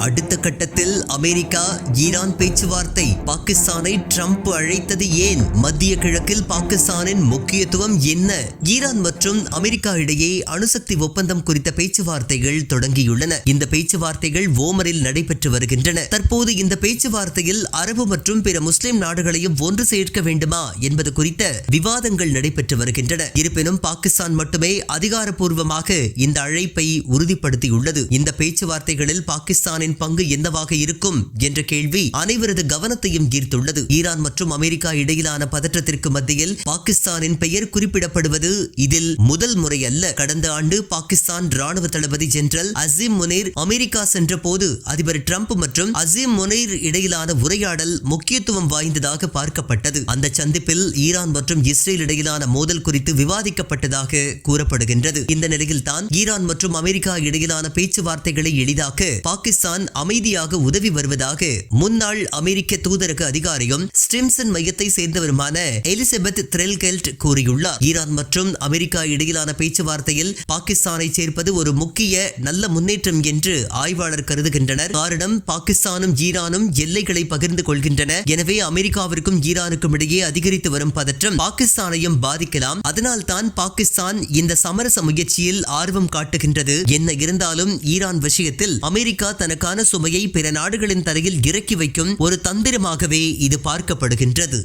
அடுத்த கட்டத்தில் America Iran பேச்சுவார்த்தை. பாகிஸ்தானை ட்ரம்ப் அழைத்தது ஏன்? மத்திய கிழக்கில் பாகிஸ்தானின் முக்கியத்துவம் என்ன? ஈரான் மற்றும் அமெரிக்கா இடையே அணுசக்தி ஒப்பந்தம் குறித்த பேச்சுவார்த்தைகள் தொடங்கியுள்ளன. இந்த பேச்சுவார்த்தைகள் ஓமனில் நடைபெற்று வருகின்றன. தற்போது இந்த பேச்சுவார்த்தையில் அரபு மற்றும் பிற முஸ்லிம் நாடுகளையும் ஒன்று சேர்க்க வேண்டுமா என்பது குறித்த விவாதங்கள் நடைபெற்று வருகின்றன. இருப்பினும் பாகிஸ்தான் மட்டுமே அதிகாரப்பூர்வமாக இந்த அழைப்பை உறுதிப்படுத்தியுள்ளது. இந்த பேச்சுவார்த்தைகளில் பாகிஸ்தானின் பங்கு என்னவாக இருக்கும் என்ற கேள்வி அனைவரது கவனத்தையும் ஈர்த்துள்ளது. ஈரான் மற்றும் அமெரிக்கா இடையிலான பதற்றத்திற்கு மத்தியில் பாகிஸ்தானின் பெயர் குறிப்பிடப்படுவது இதில் முதல் முறை அல்ல. கடந்த ஆண்டு பாகிஸ்தான் ராணுவ தளபதி ஜெனரல் அசீம் முனீர் அமெரிக்கா சென்ற போது அதிபர் ட்ரம்ப் மற்றும் அசீம் முனீர் இடையிலான உரையாடல் முக்கியத்துவம் வாய்ந்ததாக பார்க்கப்பட்டது. அந்த சந்திப்பில் ஈரான் மற்றும் இஸ்ரேல் இடையிலான மோதல் குறித்து விவாதிக்கப்பட்டதாக கூறப்படுகின்றது. இந்த நிலையில் தான் ஈரான் மற்றும் அமெரிக்கா இடையிலான பேச்சுவார்த்தைகளை எளிதாக்க பாகிஸ்தான் அமைதியாக உதவி வருவதாக முன்னாள் அமெரிக்க தூதரக அதிகாரியும் ஸ்டிம்சன் மையத்தை சேர்ந்தவருமான எலிசபெத் த்ரெல்கெல்ட் கூறியுள்ளார். ஈரான் மற்றும் அமெரிக்கா இடையிலான பேச்சுவார்த்தையில் பாகிஸ்தானை சேர்ப்பது ஒரு முக்கிய நல்ல முன்னேற்றம் என்று ஆய்வாளர் கருதுகின்றனர். காரணம், பாகிஸ்தானும் ஈரானும் எல்லைகளை பகிர்ந்து கொள்கின்றன. எனவே அமெரிக்காவிற்கும் ஈரானுக்கும் இடையே அதிகரித்து வரும் பதற்றம் பாகிஸ்தானையும் பாதிக்கலாம். அதனால் தான் பாகிஸ்தான் இந்த சமரச முயற்சியில் ஆர்வம் காட்டுகின்றது. என்ன இருந்தாலும் ஈரான் விஷயத்தில் அமெரிக்கா தனக்கான சுமையை பிற நாடுகளின் தரையில் இறக்கி வைக்கும் ஒரு தந்திரமாகவே இது பார்க்கப்படுகின்றது.